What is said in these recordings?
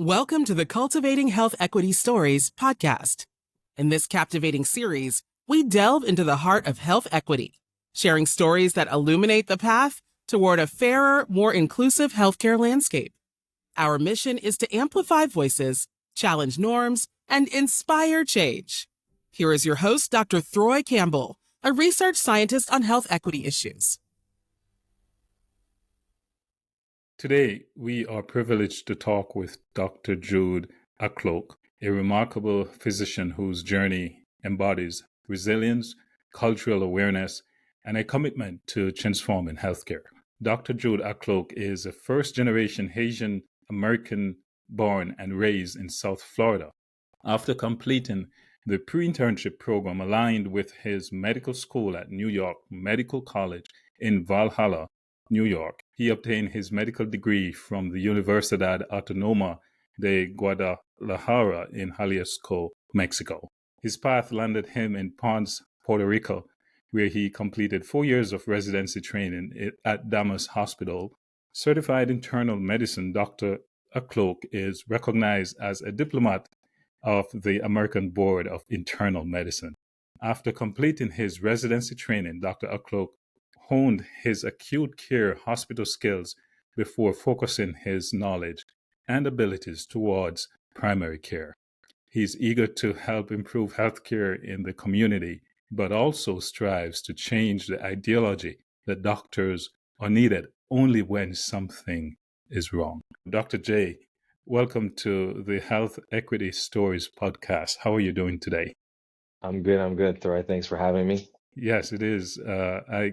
Welcome to the Cultivating Health Equity Stories podcast. In this captivating series, we delve into the heart of health equity, sharing stories that illuminate the path toward a fairer, more inclusive healthcare landscape. Our mission is to amplify voices, challenge norms, and inspire change. Here is your host, Dr. Throy Campbell, a research scientist on health equity issues. Today, we are privileged to talk with Dr. Jude Acloque, a remarkable physician whose journey embodies resilience, cultural awareness, and a commitment to transforming healthcare. Dr. Jude Acloque is a first-generation Haitian American born and raised in South Florida. After completing the pre-internship program aligned with his medical school at New York Medical College in Valhalla, New York, he obtained his medical degree from the Universidad Autónoma de Guadalajara in Jalisco, Mexico. His path landed him in Ponce, Puerto Rico, where he completed 4 years of residency training at Damas Hospital. Certified internal medicine, Dr. Acloque is recognized as a diplomat of the American Board of Internal Medicine. After completing his residency training, Dr. Acloque honed his acute care hospital skills before focusing his knowledge and abilities towards primary care. He's eager to help improve healthcare in the community, but also strives to change the ideology that doctors are needed only when something is wrong. Dr. J, welcome to the Health Equity Stories podcast. How are you doing today? I'm good, Throy. Thanks for having me. Yes, it is. I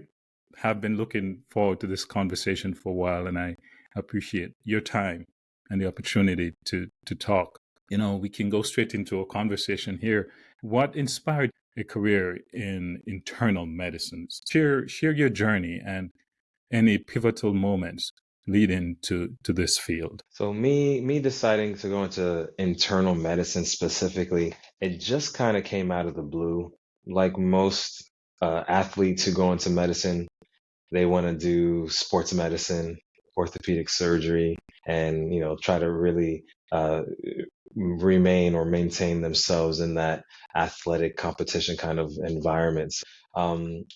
have been looking forward to this conversation for a while, and I appreciate your time and the opportunity to talk. You know, we can go straight into a conversation here. What inspired a career in internal medicine? Share your journey and any pivotal moments leading to this field. So me deciding to go into internal medicine specifically, it just kind of came out of the blue. Like most athletes who go into medicine, they want to do sports medicine, orthopedic surgery, and try to really remain or maintain themselves in that athletic competition kind of environments.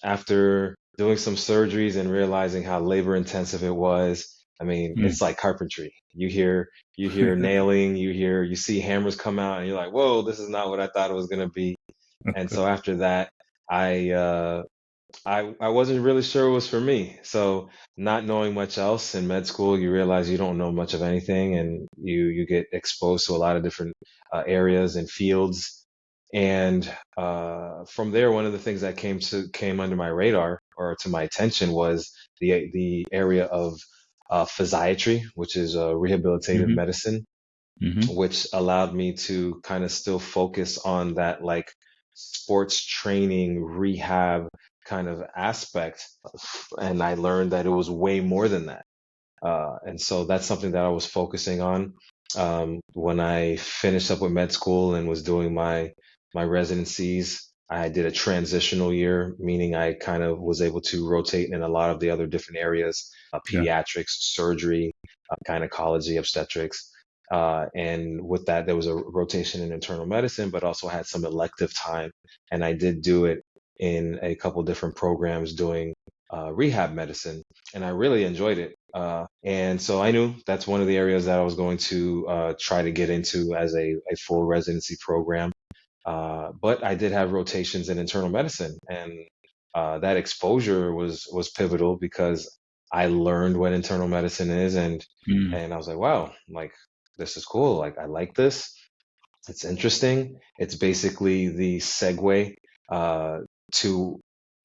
After doing some surgeries and realizing how labor intensive it was, I mean, it's like carpentry. You hear nailing, you see hammers come out, and you're like, whoa, this is not what I thought it was going to be. And so after that, I wasn't really sure it was for me. So not knowing much else in med school, you realize you don't know much of anything, and you get exposed to a lot of different areas and fields. And from there, one of the things that came under my radar or to my attention was the area of physiatry, which is rehabilitative medicine, which allowed me to kind of still focus on that like sports training rehab kind of aspect. And I learned that it was way more than that. And so that's something that I was focusing on when I finished up with med school and was doing my residencies. I did a transitional year, meaning I kind of was able to rotate in a lot of the other different areas, pediatrics, surgery, gynecology, obstetrics. And with that, there was a rotation in internal medicine, but also had some elective time. And I did do it in a couple different programs doing rehab medicine, and I really enjoyed it. And so I knew that's one of the areas that I was going to try to get into as a full residency program. But I did have rotations in internal medicine, and that exposure was pivotal because I learned what internal medicine is, and I was like, wow, like this is cool. Like I like this. It's interesting. It's basically the segue to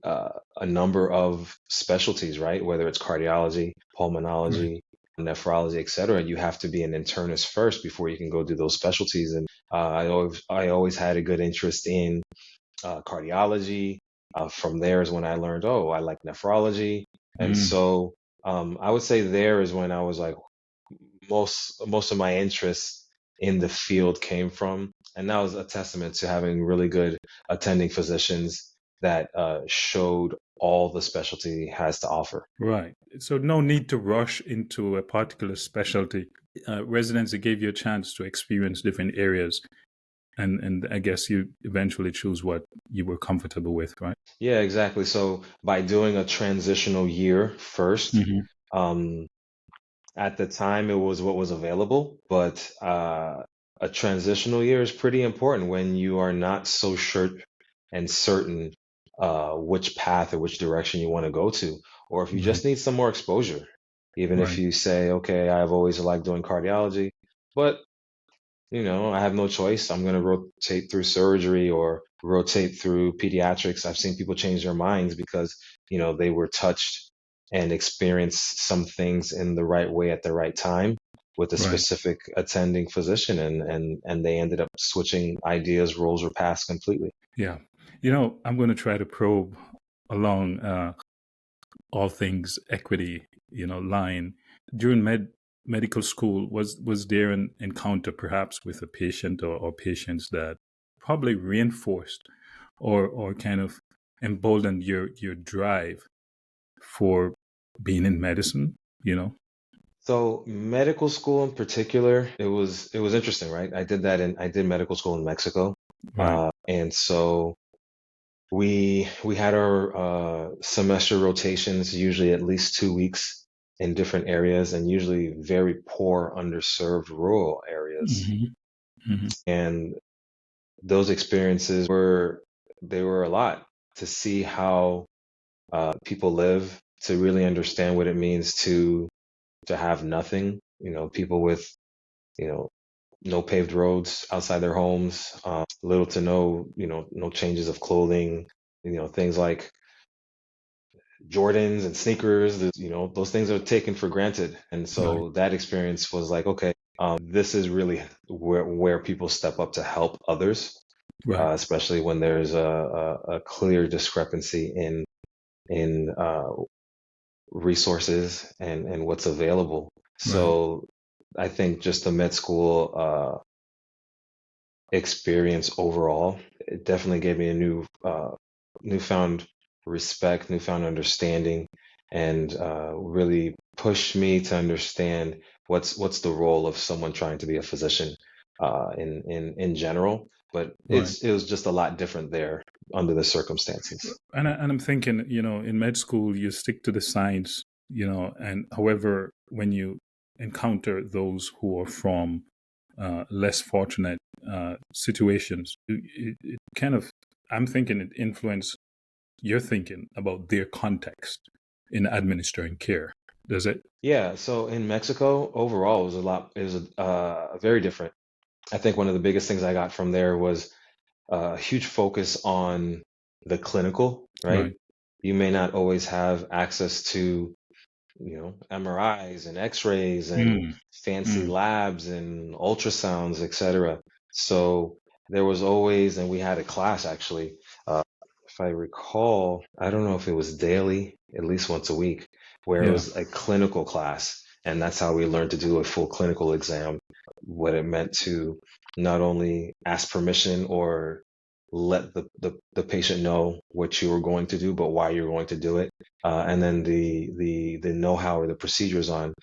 a number of specialties, right? Whether it's cardiology, pulmonology, nephrology, et cetera. You have to be an internist first before you can go do those specialties. And I always had a good interest in cardiology. From there is when I learned, oh, I like nephrology. And so I would say there is when I was like, most of my interests in the field came from. And that was a testament to having really good attending physicians that showed all the specialty has to offer. Right. So no need to rush into a particular specialty residency gave you a chance to experience different areas, and I guess you eventually choose what you were comfortable with, right? Yeah, exactly. So by doing a transitional year first, Hmm. um, at the time it was what was available, but a transitional year is pretty important when you are not so sure and certain which path or which direction you want to go to, or if you Right, just need some more exposure. Even if right, you say, okay, I've always liked doing cardiology, but I have no choice. I'm going to rotate through surgery or rotate through pediatrics. I've seen people change their minds because, they were touched and experienced some things in the right way at the right time with a right. specific attending physician, and they ended up switching ideas, roles were passed completely. Yeah. I'm going to try to probe along all things equity, line. During medical school, was there an encounter perhaps with a patient or patients that probably reinforced or kind of emboldened your drive for being in medicine? So medical school in particular, it was interesting, right? I did medical school in Mexico. Right. And so we had our semester rotations, usually at least 2 weeks in different areas, and usually very poor, underserved rural areas. Hmm. Hmm. And those experiences were a lot to see how people live, to really understand what it means to have nothing. People with you know no paved roads outside their homes, little to no changes of clothing, things like Jordans and sneakers, those things are taken for granted. And Right. so that experience was like, okay, this is really where people step up to help others, Right. especially when there's a clear discrepancy in resources and what's available. Right. So I think just the med school experience overall, it definitely gave me a newfound respect, newfound understanding, and really pushed me to understand what's the role of someone trying to be a physician in general. But Right. it was just a lot different there under the circumstances. And I'm thinking, in med school, you stick to the science, and however, when you encounter those who are from less fortunate situations, it kind of, I'm thinking it influences your thinking about their context in administering care. Does it? Yeah, so in Mexico, overall, it was very different. I think one of the biggest things I got from there was a huge focus on the clinical, right? Right. You may not always have access to, MRIs and X-rays and Mm, fancy mm, labs and ultrasounds, etc. So there was always, and we had a class actually, if I recall, I don't know if it was daily, at least once a week, where it yeah. was a clinical class. And that's how we learned to do a full clinical exam, what it meant to not only ask permission or let the patient know what you were going to do, but why you're going to do it. And then the know-how or the procedures on,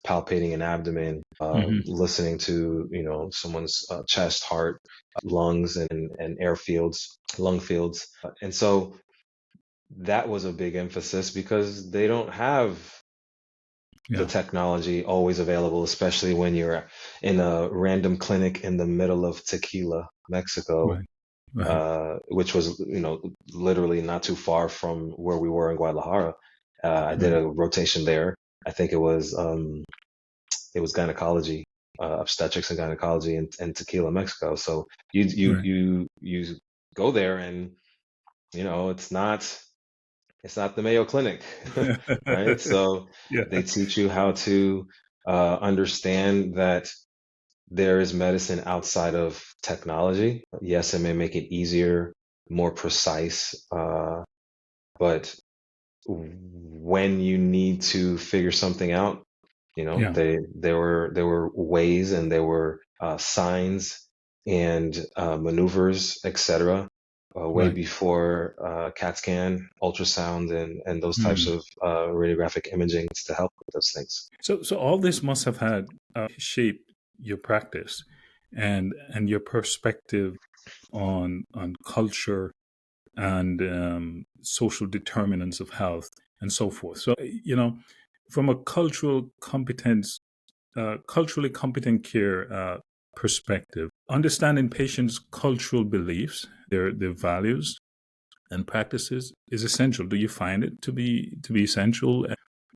palpating an abdomen, Hmm. listening to, someone's chest, heart, lungs, and air fields, lung fields. And so that was a big emphasis because they don't have the Yeah. technology always available, especially when you're in a random clinic in the middle of Tequila, Mexico, Right. Right. which was, literally not too far from where we were in Guadalajara. I did Right. a rotation there. I think it was gynecology, obstetrics and gynecology in Tequila, Mexico. So Right. you go there and it's not the Mayo Clinic, right? So Yeah. they teach you how to understand that there is medicine outside of technology. Yes, it may make it easier, more precise, but when you need to figure something out, Yeah. there were ways and there were signs and maneuvers, etc., way Right. before CAT scan, ultrasound, and those types Mm. of radiographic imaging to help with those things. So all this must have had shaped your practice and your perspective on culture and social determinants of health and so forth. So from a culturally competent care perspective, understanding patients' cultural beliefs, their values and practices is essential. Do you find it to be essential,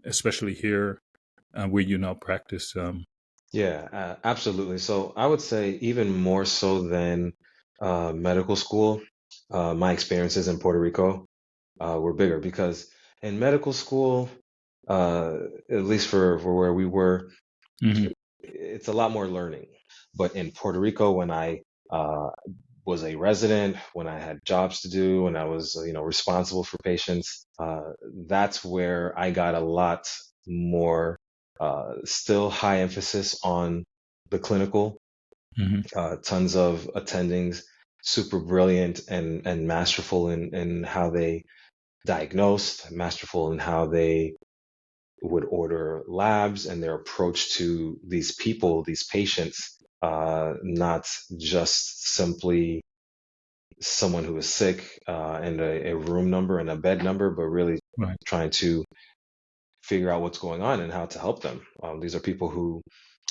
especially here where you now practice? Yeah, absolutely. So I would say even more so than medical school, my experiences in Puerto Rico were bigger because in medical school, uh, at least for where we were, Mhm. it's a lot more learning. But in Puerto Rico, when I was a resident, when I had jobs to do, when I was, responsible for patients, that's where I got a lot more, still high emphasis on the clinical, Mhm. tons of attendings, super brilliant and masterful in how they diagnosed, masterful in how they would order labs and their approach to these people, these patients, not just simply someone who is sick and a room number and a bed number, but really Right. trying to figure out what's going on and how to help them. These are people who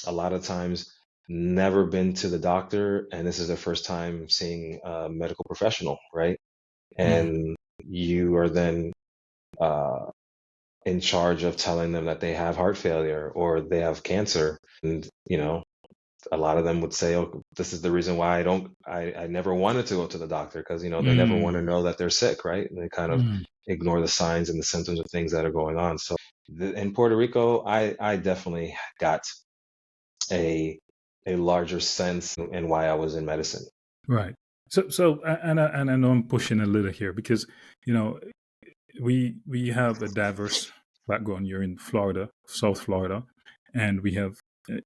a lot of times never been to the doctor, and this is their first time seeing a medical professional, right? Mm. And you are then uh, in charge of telling them that they have heart failure or they have cancer. And, a lot of them would say, oh, this is the reason why I never wanted to go to the doctor because, they never want to Mm. know that they're sick, right? And they kind of Mm. ignore the signs and the symptoms of things that are going on. So in Puerto Rico, I definitely got a, a larger sense in why I was in medicine. Right. And I know I'm pushing a little here because you know we have a diverse background. You're in Florida, South Florida, and we have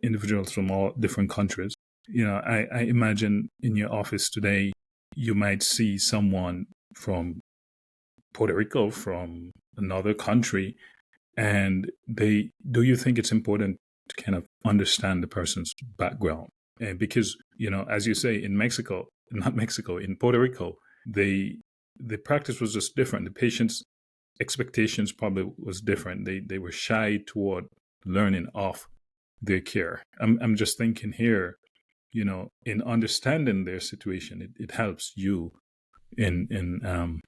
individuals from all different countries. I imagine in your office today, you might see someone from Puerto Rico, from another country, and they do you think it's important to kind of understand the person's background? And because, as you say, in Mexico, not Mexico, in Puerto Rico, they the practice was just different. The patient's expectations probably was different. They were shy toward learning off their care. I'm just thinking here, in understanding their situation, it helps you in in um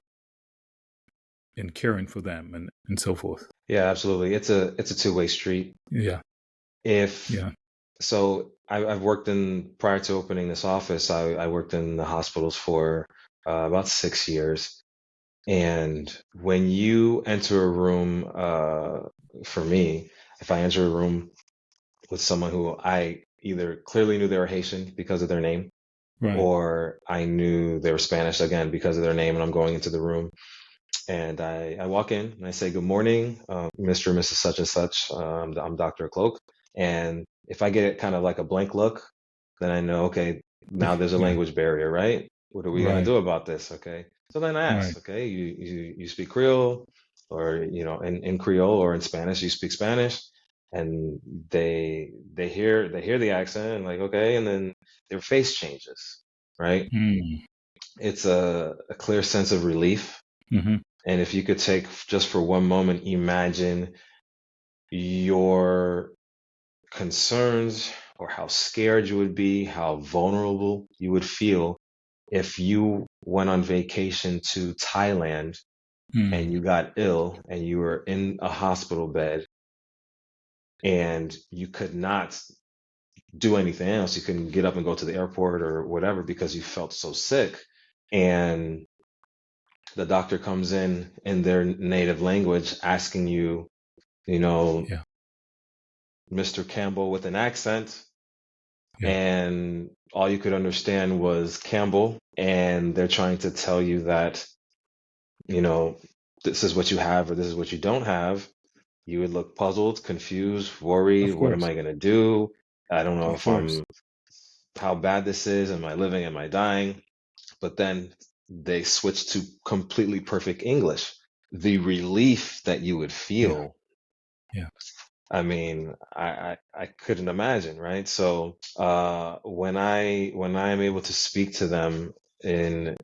in caring for them and so forth. Yeah, absolutely. It's a two-way street. Yeah. If Yeah. so, I've worked prior to opening this office, I worked in the hospitals for about 6 years. And when you enter a room, for me, if I enter a room with someone who I either clearly knew they were Haitian because of their name, Right. or I knew they were Spanish again because of their name, and I'm going into the room, and I walk in and I say, "Good morning, Mr. and Mrs. Such and Such. I'm Dr. Acloque." And if I get kind of like a blank look, then I know, okay, now there's a Yeah. language barrier, right? What are we gonna Right. do about this? Okay. So then I Right. ask, okay, you speak Creole, or in Creole or in Spanish, you speak Spanish, and they hear the accent and like, okay, and then their face changes, right? Mm. It's a clear sense of relief. Hmm. And if you could take just for one moment, imagine your concerns or how scared you would be, how vulnerable you would feel if you went on vacation to Thailand and Mm. you got ill and you were in a hospital bed and you could not do anything else. You couldn't get up and go to the airport or whatever because you felt so sick. And the doctor comes in their native language asking you, you know, Yeah. Mr. Campbell with an accent, Yeah. and all you could understand was Campbell, and they're trying to tell you that, you know, this is what you have or this is what you don't have. You would look puzzled, confused, worried. Of What am course. I going to do? I don't know Of if course. how bad this is. Am I living? Am I dying? But then they switched to completely perfect English. The relief that you would Yeah. feel, Yeah. I mean, I couldn't imagine, right? So when I am able to speak to them in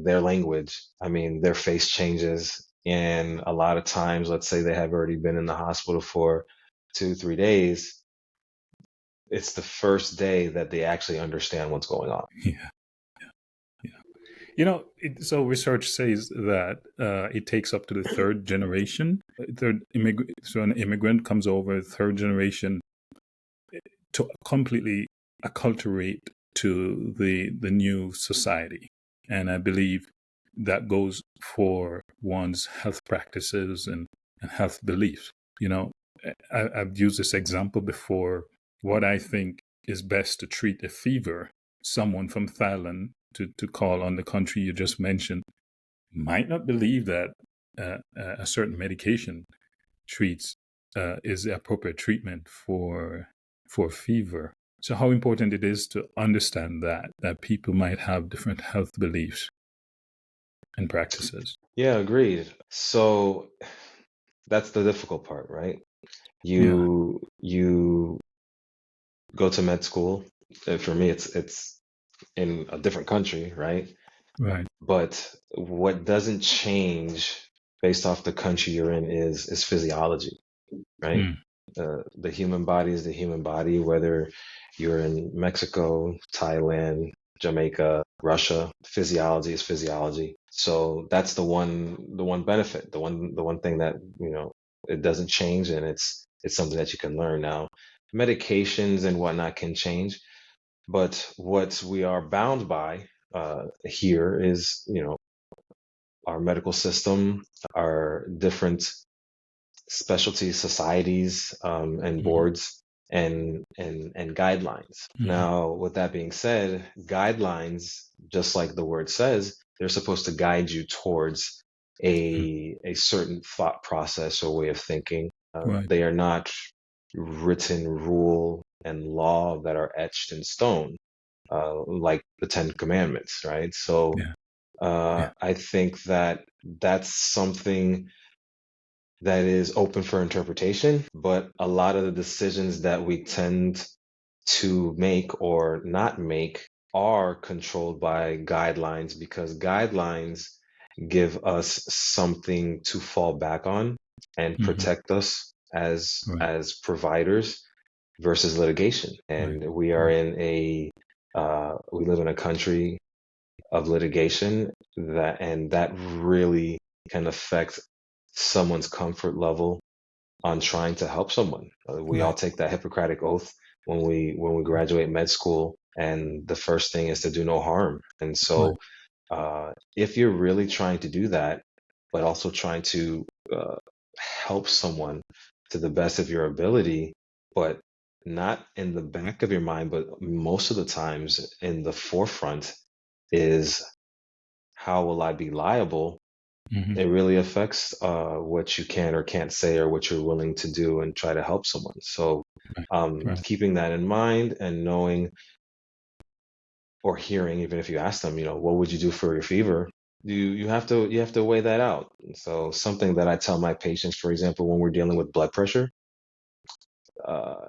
their language, I mean, their face changes, and a lot of times, let's say they have already been in the hospital for 2, 3 days, it's the first day that they actually understand what's going on. Yeah. Yeah. So research says that it takes up to the third generation. So an immigrant comes over, third generation, to completely acculturate to the new society. And I believe that goes for one's health practices and health beliefs. I've used this example before. What I think is best to treat a fever, someone from Thailand, to call on the country you just mentioned, might not believe that a certain medication treats is the appropriate treatment for fever. So how important it is to understand that people might have different health beliefs and practices. Yeah, agreed. So that's the difficult part, right? Yeah. You go to med school. For me, it's in a different country, right? Right. But what doesn't change based off the country you're in is physiology, right? Mm. The human body is the human body, whether you're in Mexico, Thailand, Jamaica, Russia. Physiology is physiology. So that's the one benefit, the one thing that it doesn't change, and it's something that you can learn now. Medications and whatnot can change, but what we are bound by here is our medical system, our different specialty societies and Hmm. boards and guidelines. Hmm. Now, with that being said, guidelines, just like the word says, they're supposed to guide you towards a certain thought process or way of thinking. Right. They are not written rule and law that are etched in stone, like the Ten Commandments, right? So Yeah. Yeah. I think that that's something that is open for interpretation, but a lot of the decisions that we tend to make or not make are controlled by guidelines, because guidelines give us something to fall back on and Hmm. protect us as Right. as providers versus litigation. Right. And we are Right. in a we live in a country of litigation, that really can affect someone's comfort level on trying to help someone. We all Right. take that Hippocratic oath when we graduate med school, and the first thing is to do no harm. And Right. so, if you're really trying to do that, but also trying to uh, help someone to the best of your ability, but not in the back of your mind, but most of the times in the forefront, is how will I be liable? Hmm. It really affects what you can or can't say, or what you're willing to do and try to help someone. So, Right. Right. keeping that in mind and knowing or hearing, even if you ask them, what would you do for your fever? You have to weigh that out. So, something that I tell my patients, for example, when we're dealing with blood pressure,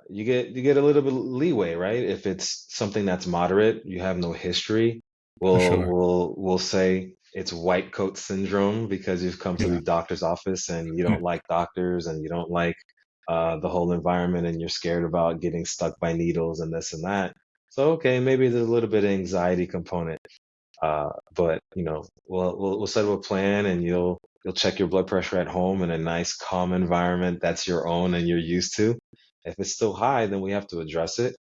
you get a little bit of leeway, right? If it's something that's moderate, you have no history, For we'll sure. we'll we'll say it's white coat syndrome because you've come to Yeah. the doctor's office and you Yeah. don't like doctors and you don't like the whole environment, and you're scared about getting stuck by needles and this and that. So okay, maybe there's a little bit of anxiety component, but we'll set up a plan, and you'll check your blood pressure at home in a nice, calm environment that's your own and you're used to. If it's still high, then we have to address it.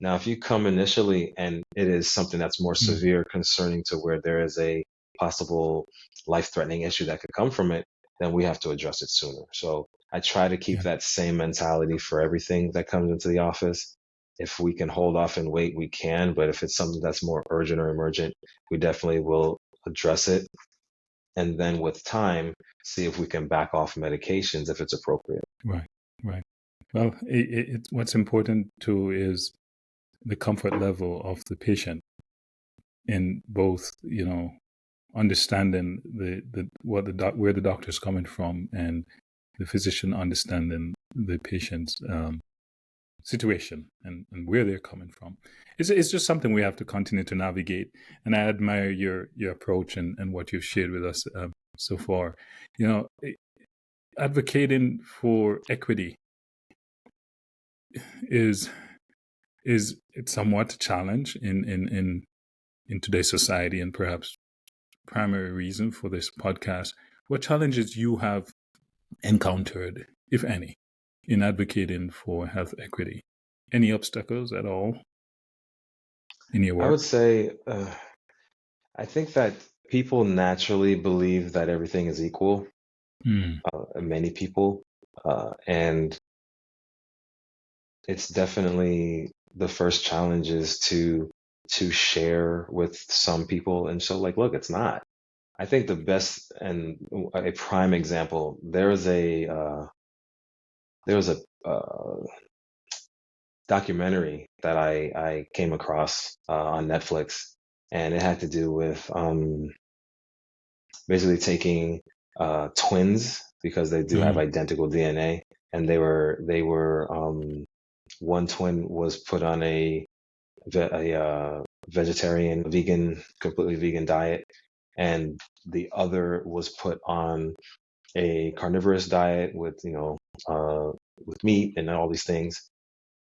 Now, if you come initially and it is something that's more Mm. severe, concerning to where there is a possible life-threatening issue that could come from it, then we have to address it sooner. So I try to keep Yeah. that same mentality for everything that comes into the office. If we can hold off and wait, we can. But if it's something that's more urgent or emergent, we definitely will address it. And then with time, see if we can back off medications if it's appropriate. Right. Right. Well, what's important too is the comfort level of the patient in both, understanding where the doctor's coming from, and the physician understanding the patient's situation and where they're coming from. It's just something we have to continue to navigate. And I admire your approach and what you've shared with us so far. Advocating for equity is it's somewhat a challenge in today's society, and perhaps primary reason for this podcast. What challenges you have encountered, if any, in advocating for health equity? Any obstacles at all in your work? I would say, I think that people naturally believe that everything is equal. Many people, and it's definitely the first challenge is to share with some people and show, like, look, it's not. I think the best and a prime example, there was a documentary that I came across on Netflix, and it had to do with basically taking twins, because they do have identical DNA, and they were one twin was put on a vegetarian, vegan, completely vegan diet, and the other was put on a carnivorous diet with with meat and all these things,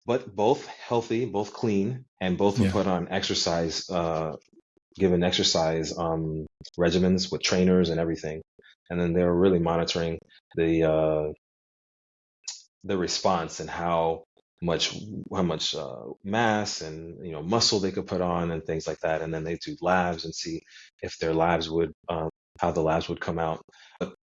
but both healthy, both clean, and both were put on exercise, given exercise regimens with trainers and everything, and then they were really monitoring the response and how much mass and muscle they could put on and things like that, and then they do labs and see if their labs would how the labs would come out. But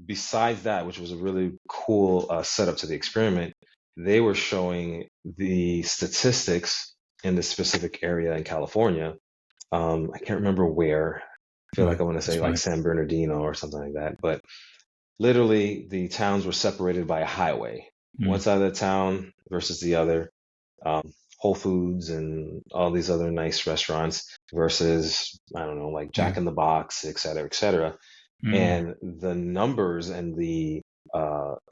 besides that, which was a really cool setup to the experiment, they were showing the statistics in this specific area in California. I can't remember where. I feel like I want to say like San Bernardino or something like that, but literally the towns were separated by a highway. One side of the town versus the other, Whole Foods and all these other nice restaurants versus, I don't know, like Jack in the Box, et cetera, et cetera. And the numbers and the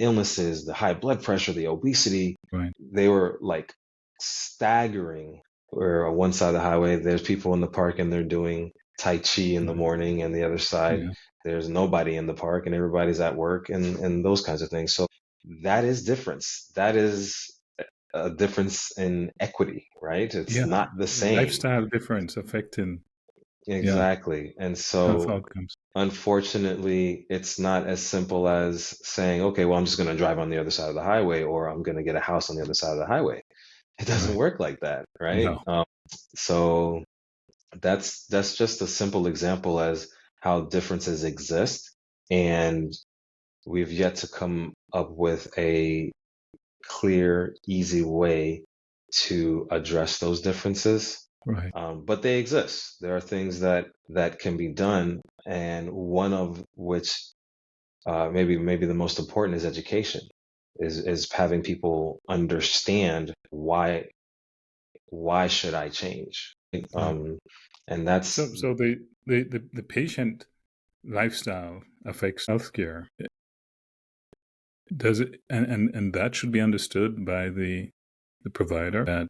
illnesses, the high blood pressure, the obesity, they were like staggering. Where on one side of the highway, there's people in the park and they're doing Tai Chi in the morning, and the other side, there's nobody in the park and everybody's at work, and those kinds of things. So that is difference. That is a difference in equity, right? It's not the same. Lifestyle difference affecting exactly. And health so outcomes. unfortunately, it's not as simple as saying, okay, well, I'm just going to drive on the other side of the highway, or I'm going to get a house on the other side of the highway. It doesn't work like that, right? No. So that's just a simple example as how differences exist, and we've yet to come up with a clear, easy way to address those differences. But they exist. There are things that can be done, and one of which maybe the most important is education. Is having people understand why should I change? And that's so the patient lifestyle affects healthcare. Does it, and that should be understood by the provider, that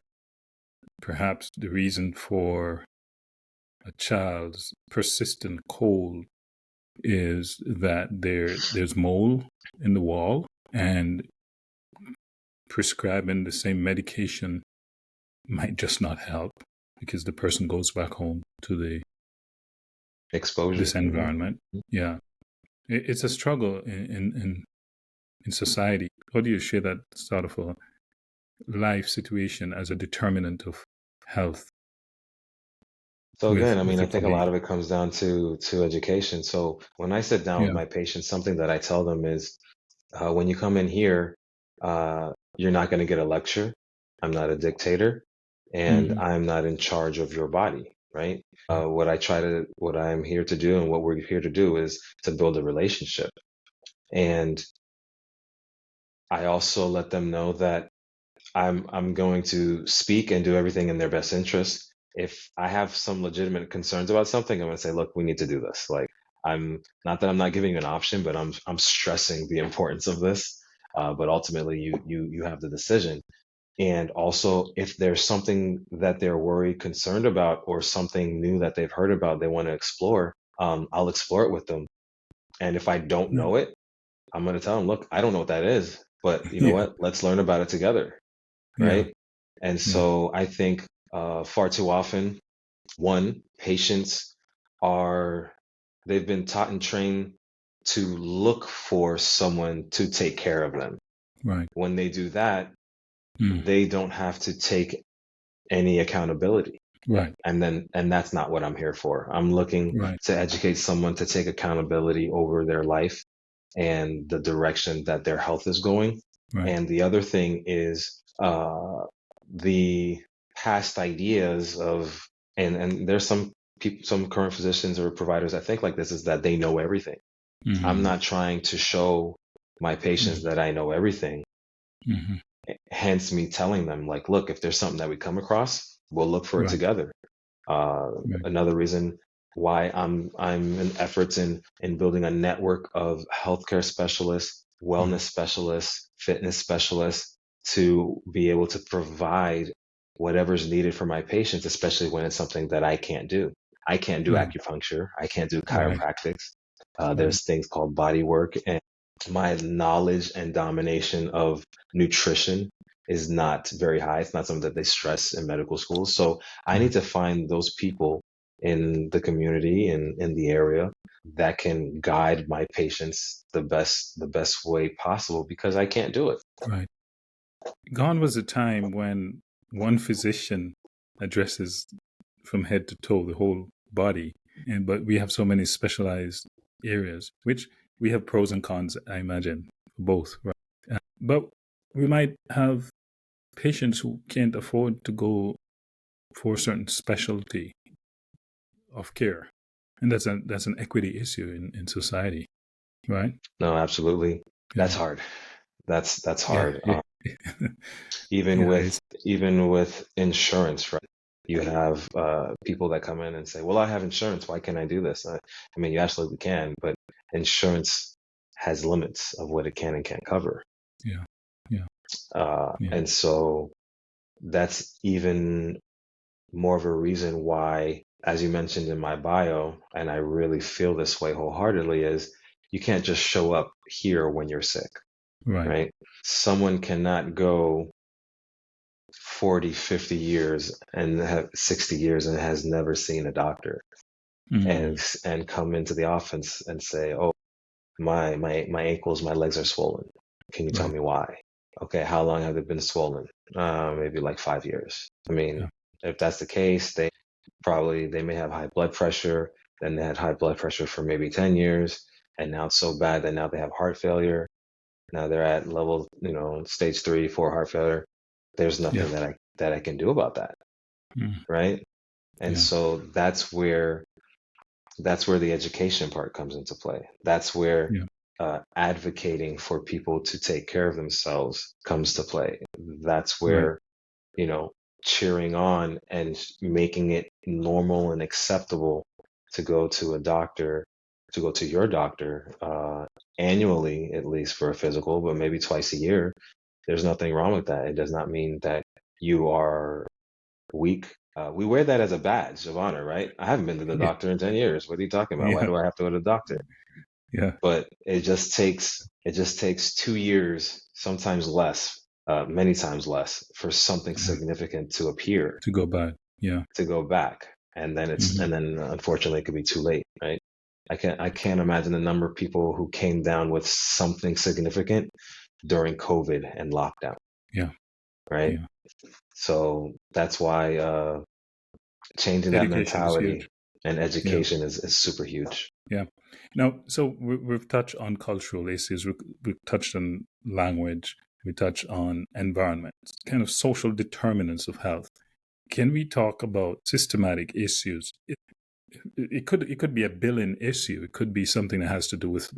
perhaps the reason for a child's persistent cold is that there's mold in the wall, and prescribing the same medication might just not help, because the person goes back home to the exposure, this environment. It's a struggle in society. How do you share that sort of a life situation as a determinant of health? So again, I mean, I think a lot of it comes down to education. So when I sit down with my patients, something that I tell them is, when you come in here, you're not going to get a lecture. I'm not a dictator, and I'm not in charge of your body, right? What I'm here to do, and what we're here to do, is to build a relationship. And I also let them know that I'm going to speak and do everything in their best interest, if I have some legitimate concerns about something, I'm going to say, look, we need to do this. Like, I'm not that I'm not giving you an option, but I'm stressing the importance of this. But ultimately, you have the decision. And also, if there's something that they're worried, concerned about, or something new that they've heard about, they want to explore, I'll explore it with them. And if I don't Yeah. know it, I'm going to tell them, look, I don't know what that is, but you know Yeah. what? Let's learn about it together. Yeah. Right. And so I think far too often, one, patients they've been taught and trained to look for someone to take care of them. Right. When they do that, Mm. they don't have to take any accountability. Right. And that's not what I'm here for. I'm looking Right. to educate someone to take accountability over their life and the direction that their health is going. Right. And the other thing is the past ideas of, and there's some people, some current physicians or providers that think like this, is that they know everything. Mm-hmm. I'm not trying to show my patients that I know everything. Mm-hmm. Hence me telling them, like, look, if there's something that we come across, we'll look for it Right. together. Right. Another reason why I'm in efforts in building a network of healthcare specialists, wellness specialists, fitness specialists, to be able to provide whatever's needed for my patients, especially when it's something that I can't do. I can't do Right. acupuncture. I can't do Right. chiropractics. Right. There's things called body work, and my knowledge and domination of nutrition is not very high. It's not something that they stress in medical schools. So I need to find those people in the community and in the area that can guide my patients the best way possible, because I can't do it. Right. Gone was a time when one physician addresses from head to toe the whole body, but we have so many specialized areas, which we have pros and cons, I imagine, both. Right? But we might have patients who can't afford to go for a certain specialty of care, and that's an equity issue in society, right? No, absolutely. That's Yeah. hard. That's Yeah. hard. Yeah. Even Yeah. with insurance, right? You have people that come in and say, "Well, I have insurance. Why can't I do this?" I mean, you absolutely can, but insurance has limits of what it can and can't cover. Yeah. Yeah. Yeah. And so that's even more of a reason why, as you mentioned in my bio, and I really feel this way wholeheartedly, is you can't just show up here when you're sick, Right. right? Someone cannot go 40, 50 years and have 60 years and has never seen a doctor Mm. and come into the office and say, "Oh, my ankles, my legs are swollen. Can you tell Right. me why?" Okay, how long have they been swollen? Maybe like 5 years. I Yeah. mean, if that's the case, they may have high blood pressure. Then they had high blood pressure for maybe 10 years, and now it's so bad that now they have heart failure. Now they're at level, stage 3, 4 heart failure. There's Yeah. nothing that I can do about that, Mm. right? And Yeah. so that's where the education part comes into play. That's where Yeah. advocating for people to take care of themselves comes to play. That's Right. where, cheering on and making it normal and acceptable to go to a doctor, to go to your doctor annually, at least for a physical, but maybe twice a year. There's nothing wrong with that. It does not mean that you are week. We wear that as a badge of honor, right? I haven't been to the Yeah. doctor in 10 years. What are you talking about? Why Yeah. do I have to go to the doctor? Yeah. But it just takes 2 years, sometimes less, many times less, for something Yeah. significant to appear, To go back. Yeah. to go back. And then Mm-hmm. unfortunately it could be too late, right? I can't imagine the number of people who came down with something significant during COVID and lockdown, Yeah. right? Yeah. So that's why changing that Education is mentality huge. and Yeah. education is super huge. Yeah. Now, so we've touched on cultural issues. We've touched on language. We touched on environment, kind of social determinants of health. Can we talk about systematic issues? It could be a billing issue. It could be something that has to do with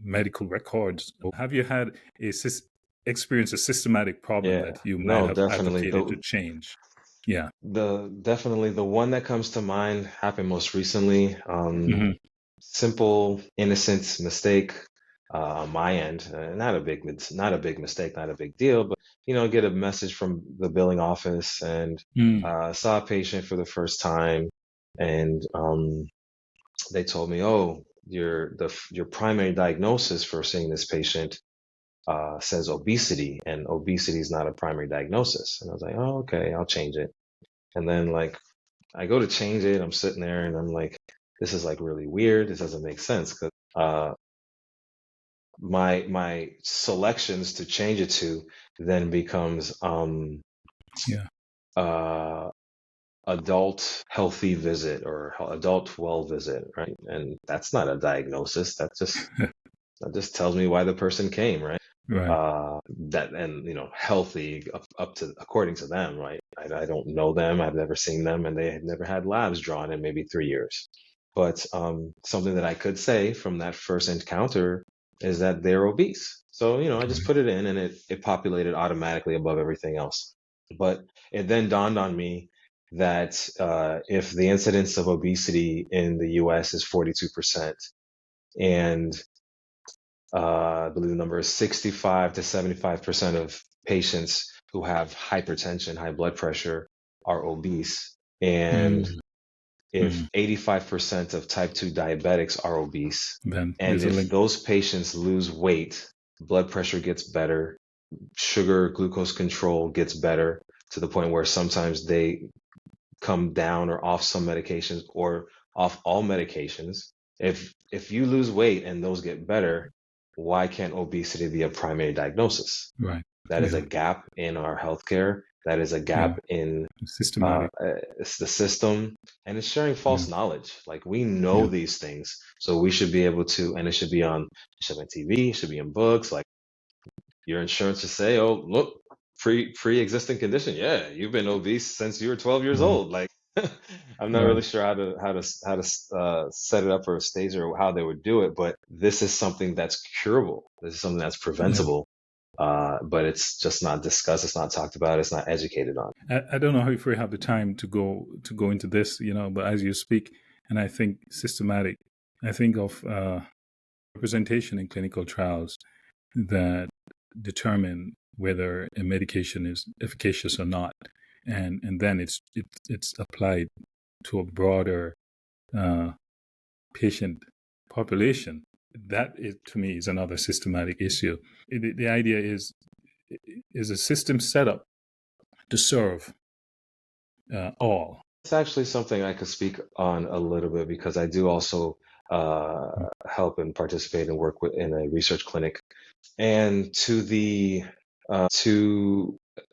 medical records. Have you had experienced a systematic problem Yeah, that you might no, have definitely. advocated to change? Yeah. Definitely the one that comes to mind happened most recently. Hmm. Simple, innocent mistake on my end. Not a big mistake, not a big deal, but get a message from the billing office and Mm. saw a patient for the first time, and they told me, "Oh, your primary diagnosis for seeing this patient says obesity, and obesity is not a primary diagnosis." And I was like, "Oh, okay, I'll change it." And then like I go to change it, I'm sitting there and I'm like, "This is like really weird. This doesn't make sense." Because my selections to change it to then becomes Yeah. uh adult healthy visit or adult well visit, right? And that's not a diagnosis. That just tells me why the person came, right? Right. That and healthy up to according to them, right? I don't know them, I've never seen them, and they had never had labs drawn in maybe 3 years. But something that I could say from that first encounter is that they're obese. So I just Right. put it in, and it populated automatically above everything else. But it then dawned on me that if the incidence of obesity in the U.S. is 42%, and I believe the number is 65 to 75% of patients who have hypertension, high blood pressure, are obese. And Mm. if Mm. 85% of type 2 diabetics are obese, Then and there's a if link. those patients lose weight, blood pressure gets better, sugar, glucose control gets better to the point where sometimes they come down or off some medications or off all medications. If you lose weight and those get better, why can't obesity be a primary diagnosis? Right. That is a Yeah. gap in our healthcare. That is a Yeah. gap in Systematic. it's the system, and it's sharing Yeah. false knowledge. Like we know Yeah. these things, so we should be able to, and it should be on TV, it should be in books. Like your insurance should say, "Oh, look, pre-existing condition. Yeah, you've been obese since you were 12 years Right. old." Like, I'm not Right. really sure how to set it up for a stage or how they would do it, but this is something that's curable. This is something that's Yeah. preventable. But it's just not discussed. It's not talked about. It's not educated on. I don't know if we have the time to go into this, but as you speak, and I think systematic, I think of representation in clinical trials that determine whether a medication is efficacious or not, and then it's applied to a broader uh, patient population. That is, to me, is another systematic issue. The idea is a system set up to serve all. It's actually something I could speak on a little bit because I do also help and participate and work in a research clinic. And to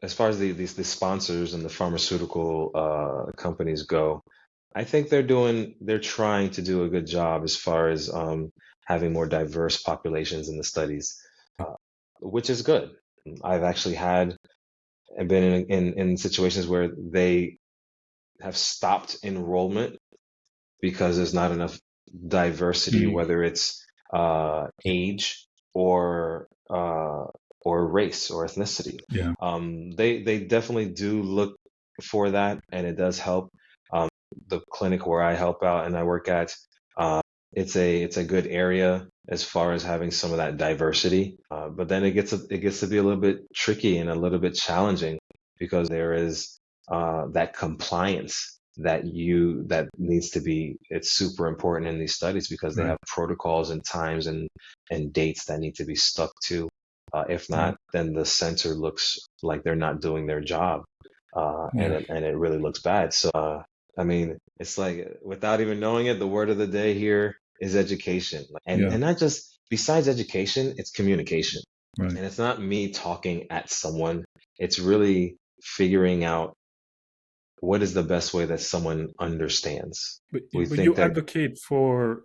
as far as the sponsors and the pharmaceutical companies go, I think they're trying to do a good job as far as having more diverse populations in the studies, uh, which is good. I've actually been in situations where they have stopped enrollment because there's not enough diversity, Mm. whether it's age or race or ethnicity. Yeah. They definitely do look for that, and it does help. Um, the clinic where I help out and I work at, uh, it's a good area as far as having some of that diversity. But then it gets to be a little bit tricky and a little bit challenging because there is that compliance that needs to be. It's super important in these studies because they Right. have protocols and times and dates that need to be stuck to. If Right. not, then the center looks like they're not doing their job, and Yeah. it really looks bad. So, I mean, it's like without even knowing it, the word of the day here is education, and Yeah. and not just besides education, it's communication, Right. and it's not me talking at someone. It's really figuring out what is the best way that someone understands. But We but think you that advocate for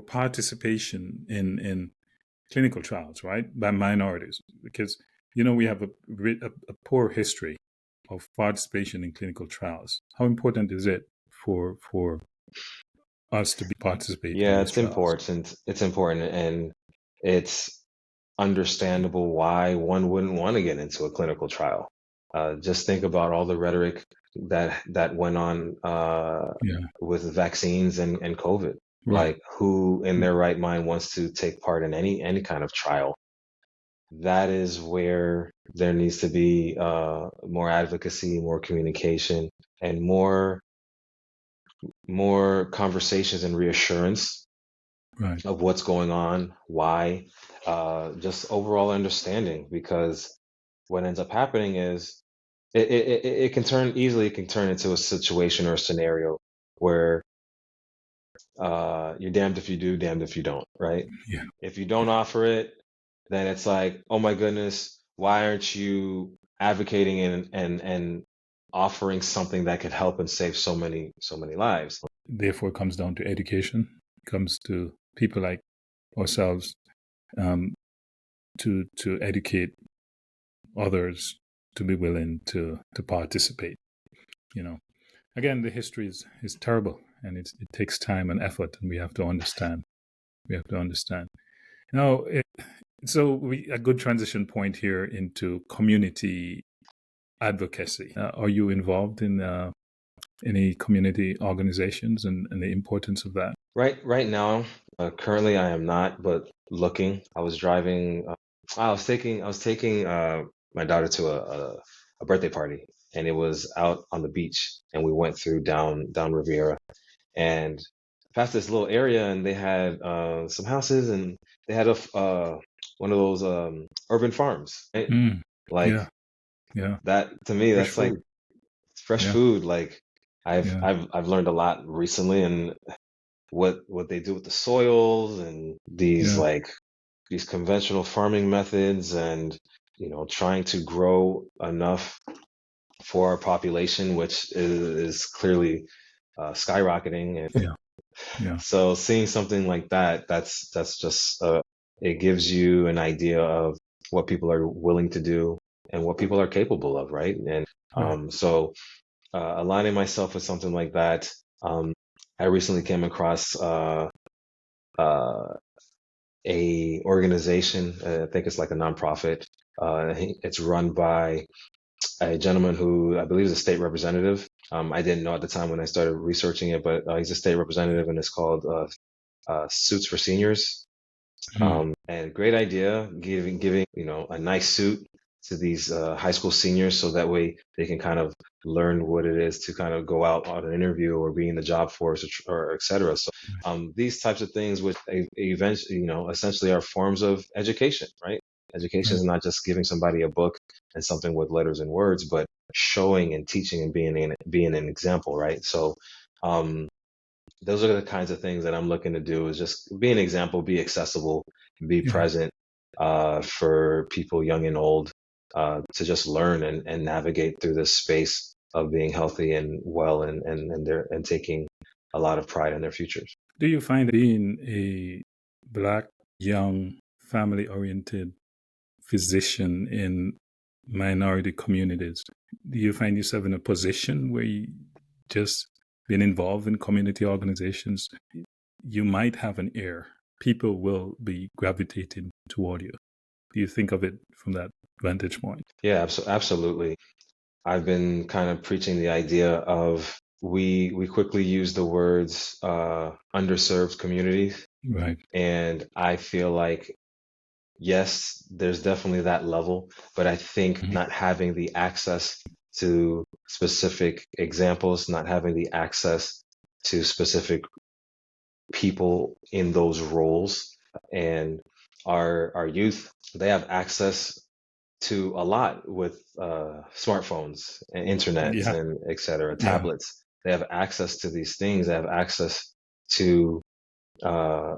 participation in clinical trials, right, by minorities, because we have a poor history of participation in clinical trials. How important is it for us to be participate in yeah, these it's trials? important. It's important, and it's understandable why one wouldn't want to get into a clinical trial. Just think about all the rhetoric that went on Yeah. with vaccines and COVID. Right. Like, who in their right mind wants to take part in any kind of trial? That is where there needs to be more advocacy, more communication, and more conversations and reassurance Right. of what's going on, why, just overall understanding. Because what ends up happening is it can turn into a situation or a scenario where you're damned if you do, damned if you don't, right? Yeah. If you don't offer it, then it's like, oh my goodness, why aren't you advocating and offering something that could help and save so many lives? Therefore, it comes down to education. It comes to people like ourselves um, to educate others to be willing to participate. You know, again, the history is terrible, and it takes time and effort, and we have to understand. We have to understand. Now, so a good transition point here into community advocacy. Are you involved in any community organizations and the importance of that? Right now, currently I am not, but looking. I was driving. I was taking my daughter to a birthday party, and it was out on the beach, and we went through down Riviera, and past this little area, and they had some houses, and they had one of those urban farms, right? Mm, Like, yeah, yeah. that to me, Fresh that's like food. fresh Yeah, food. Like, I've yeah, I've I've learned a lot recently, and what they do with the soils and yeah, these conventional farming methods, and trying to grow enough for our population, which is clearly skyrocketing. And yeah, yeah, so seeing something like that, that's just it gives you an idea of what people are willing to do and what people are capable of, right? And right. so aligning myself with something like that. I recently came across uh, a organization. I think it's like a nonprofit. It's run by a gentleman who I believe is a state representative. I didn't know at the time when I started researching it, but he's a state representative, and it's called Suits for Seniors. Mm, And great idea, giving a nice suit to these high school seniors, so that way they can kind of learn what it is to kind of go out on an interview or be in the job force, or et cetera. So these types of things, which eventually, essentially are forms of education, right? Education right. is not just giving somebody a book and something with letters and words, but showing and teaching and being an example, right? So um, those are the kinds of things that I'm looking to do, is just be an example, be accessible, be Yeah, present for people young and old, to just learn and navigate through this space of being healthy and well, and taking a lot of pride in their futures. do you find being a Black, young, family-oriented physician in minority communities, do you find yourself in a position where you just been involved in community organizations, you might have an ear? People will be gravitating toward you. Do you think of it from that vantage point? Yeah, absolutely. I've been kind of preaching the idea of, we quickly use the words underserved communities, Right. and I feel like, yes, there's definitely that level, but I think Mhm. not having the access to specific examples, not having the access to specific people in those roles, and our youth, they have access to a lot with smartphones and internet Yeah. and et cetera, Yeah. tablets. They have access to these things. They have access to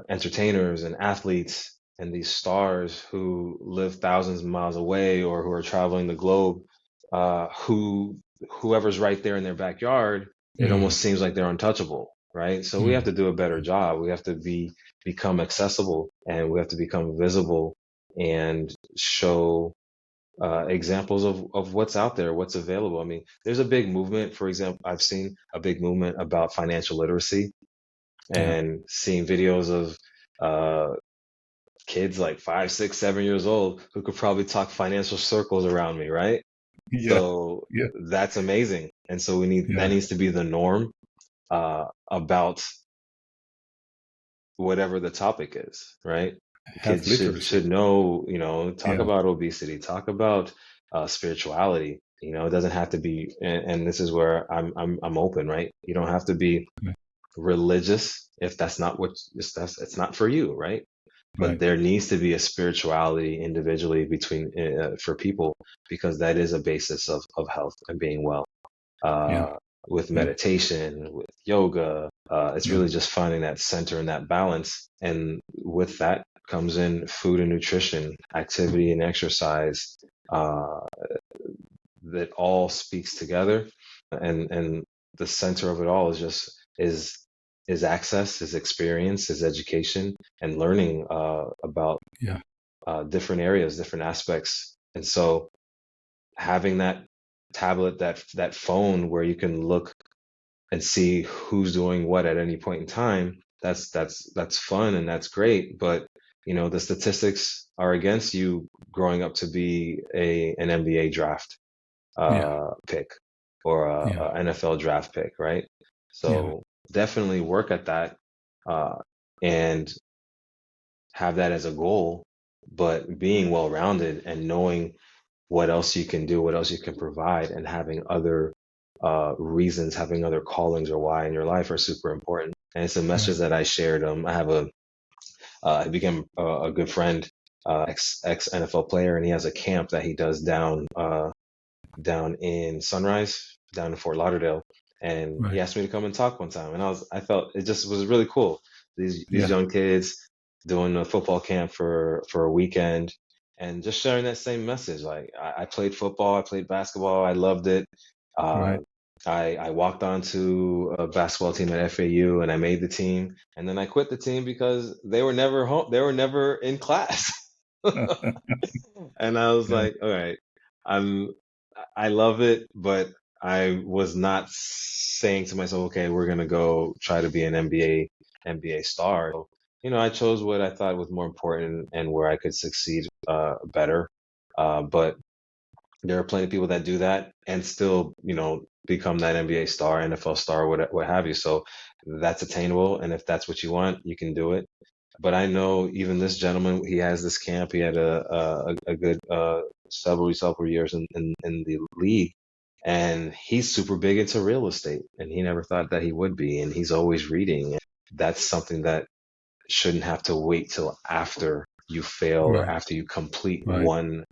entertainers and athletes and these stars who live thousands of miles away, or who are traveling the globe, whoever's right there in their backyard, it Mm, almost seems like they're untouchable, right? So we have mm, to do a better job. We have to become accessible, and we have to become visible, and show examples of what's out there, what's available. I mean, there's a big movement. For example, I've seen a big movement about financial literacy, yeah. and seeing videos of uh, kids like 5, 6, 7 years old who could probably talk financial circles around me, right? Yeah. So Yeah. that's amazing. And so that Yeah. needs to be the norm about whatever the topic is, right? Health Kids literacy. should know, talk Yeah. about obesity, talk about spirituality. It doesn't have to be, and this is where I'm open, right? You don't have to be Yeah. religious if that's not it's not for you, right? But Right. there needs to be a spirituality individually between for people, because that is a basis of health and being well. Yeah. uh, with Yeah. meditation, with yoga. It's Yeah. really just finding that center and that balance. And with that comes in food and nutrition, activity and exercise, uh, that all speaks together. And the center of it all is is access, is experience, is education, and learning about Yeah. different areas, different aspects. And so having that tablet, that phone where you can look and see who's doing what at any point in time, that's fun and that's great. But the statistics are against you growing up to be an NBA draft Yeah. pick, or Yeah. a NFL draft pick, right? Yeah. So definitely work at that, uh, and have that as a goal, but being well rounded and knowing what else you can do, what else you can provide, and having other reasons, having other callings or why in your life are super important. And it's a Right. message that I shared. I became a good friend, ex NFL player, and he has a camp that he does down in Sunrise, down in Fort Lauderdale. And he Right. asked me to come and talk one time, and I felt it just was really cool. These Yeah. young kids doing a football camp for a weekend, and just sharing that same message. Like, I played football, I played basketball, I loved it. Uh, Right. I walked onto a basketball team at FAU, and I made the team, and then I quit the team because they were never home. They were never in class. And I was Yeah. like, all right, I'm I love it, but I was not saying to myself, okay, we're gonna go try to be an NBA star. So, I chose what I thought was more important and where I could succeed better. But there are plenty of people that do that and still, become that NBA star, NFL star, what have you. So that's attainable, and if that's what you want, you can do it. But I know even this gentleman, he has this camp. He had a good several years in the league, and he's super big into real estate, and he never thought that he would be, and he's always reading. That's something that shouldn't have to wait till after you fail or Right. after you complete Right. one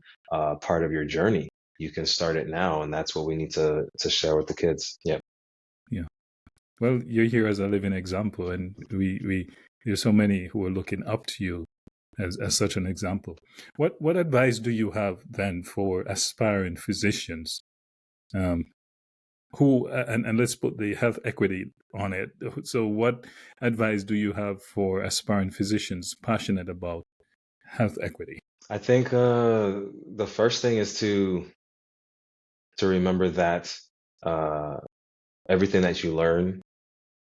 part of your journey. You can start it now, and that's what we need to share with the kids. Yep. Yeah. Well, you're here as a living example, and we there's so many who are looking up to you as such an example. What advice do you have then for aspiring physicians, um, who and let's put the health equity on it. So, what advice do you have for aspiring physicians passionate about health equity? I think the first thing is to remember that uh, everything that you learn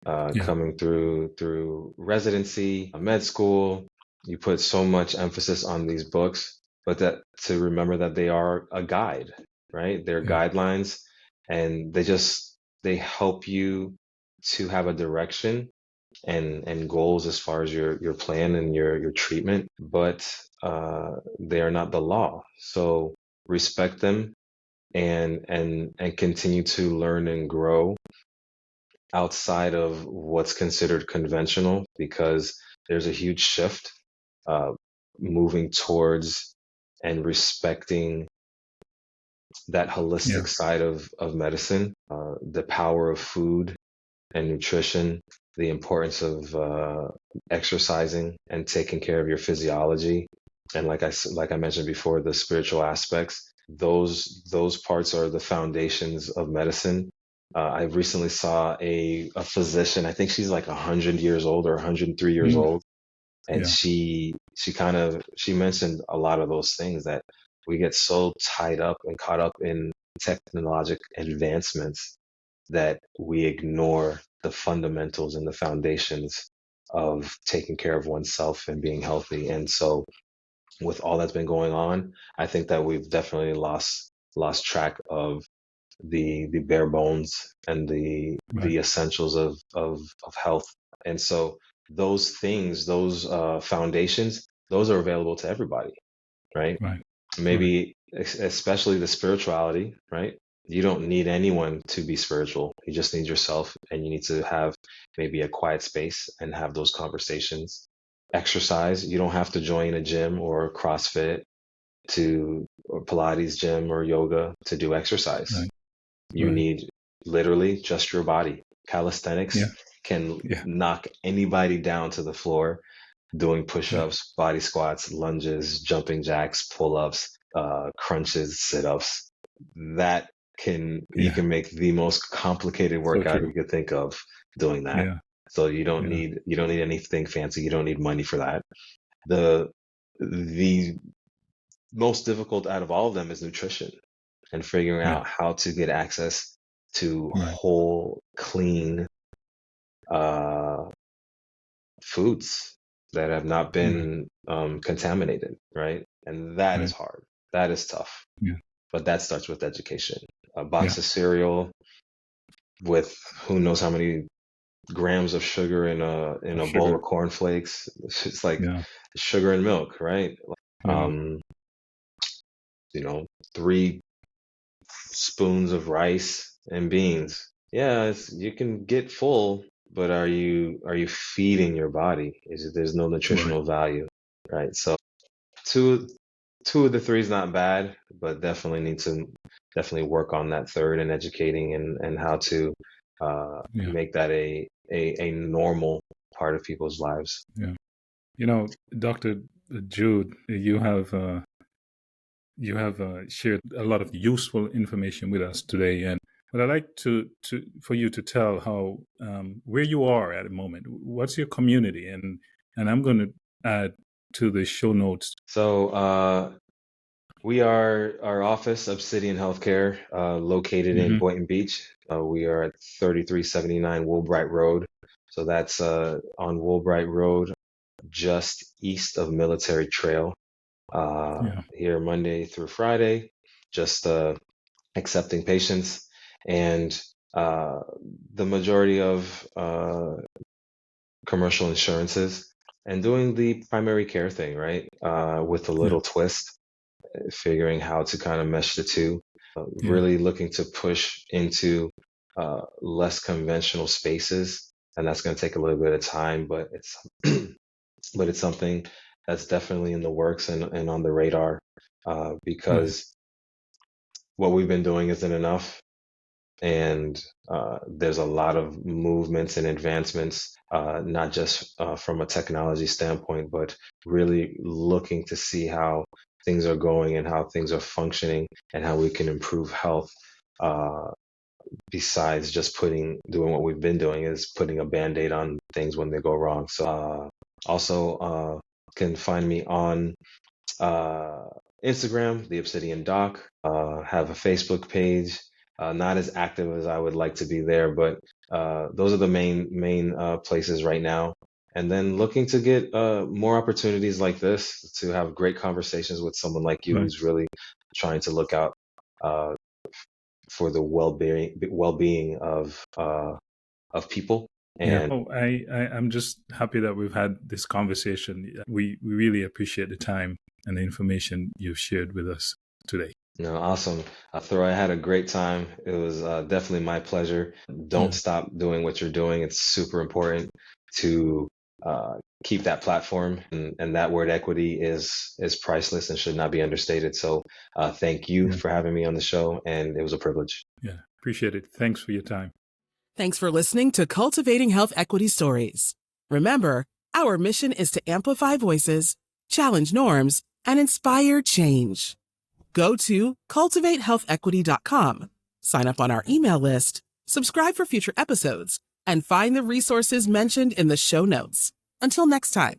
Yeah. coming through residency, med school, you put so much emphasis on these books, but that to remember that they are a guide, right? They're Yeah. guidelines, and they help you to have a direction and goals as far as your plan and your treatment, but they are not the law. So respect them, and continue to learn and grow outside of what's considered conventional, because there's a huge shift uh, moving towards and respecting that Yeah. holistic side of medicine, the power of food and nutrition, the importance of exercising and taking care of your physiology, and like I mentioned before, the spiritual aspects. Those parts are the foundations of medicine. I recently saw a physician. I think she's like 100 years old or 103 years Mm. old, and Yeah. she mentioned a lot of those things, that we get so tied up and caught up in technologic advancements that we ignore the fundamentals and the foundations of taking care of oneself and being healthy. And so with all that's been going on, I think that we've definitely lost lost track of the bare bones and the essentials of health. And so those things, those foundations, those are available to everybody, right? Right. Maybe especially the spirituality, right? You don't need anyone to be spiritual. You just need yourself, and you need to have maybe a quiet space and have those conversations. Exercise, you don't have to join a gym or CrossFit or Pilates gym or yoga to do exercise. Right. You need literally just your body. Calisthenics can knock anybody down to the floor doing push-ups, body squats, lunges, jumping jacks, pull-ups, crunches, sit-ups. That you can make the most complicated workout you could think of doing that. Yeah. So you don't need anything fancy. You don't need money for that. The most difficult out of all of them is nutrition and figuring out how to get access to whole, clean foods that have not been contaminated, right? And that is hard. That is tough. Yeah. But that starts with education. A box of cereal with who knows how many grams of sugar in a bowl of cornflakes. It's like sugar and milk, right? 3 spoons of rice and beans. Yeah, you can get full, but are you feeding your body? There's no nutritional value, right? So two of the three is not bad, but definitely work on that third and educating and how to make that a normal part of people's lives. Yeah. Dr. Jude, you have shared a lot of useful information with us today, but I'd like for you to tell how where you are at the moment. What's your community, and I'm going to add to the show notes. So we are our office, Obsidian Healthcare, located in Boynton Beach. We are at 3379 Woolbright Road. So that's on Woolbright Road, just east of Military Trail. Here Monday through Friday, just accepting patients, and the majority of commercial insurances, and doing the primary care thing, right? With a little twist, figuring how to kind of mesh the two, really looking to push into less conventional spaces, and that's going to take a little bit of time, but it's something that's definitely in the works and on the radar, because what we've been doing isn't enough. And there's a lot of movements and advancements, not just from a technology standpoint, but really looking to see how things are going and how things are functioning and how we can improve health, besides just doing what we've been doing, is putting a Band-Aid on things when they go wrong. So also can find me on Instagram, the Obsidian Doc, have a Facebook page. Not as active as I would like to be there, but those are the main places right now. And then looking to get more opportunities like this, to have great conversations with someone like you who's really trying to look out for the well-being of people. And I'm just happy that we've had this conversation. We really appreciate the time and the information you've shared with us today. No, awesome. Thoreau, I had a great time. It was definitely my pleasure. Don't stop doing what you're doing. It's super important to keep that platform, and that word equity is priceless and should not be understated. So thank you for having me on the show, and it was a privilege. Yeah, appreciate it. Thanks for your time. Thanks for listening to Cultivating Health Equity Stories. Remember, our mission is to amplify voices, challenge norms, and inspire change. Go to cultivatehealthequity.com, sign up on our email list, subscribe for future episodes, and find the resources mentioned in the show notes. Until next time.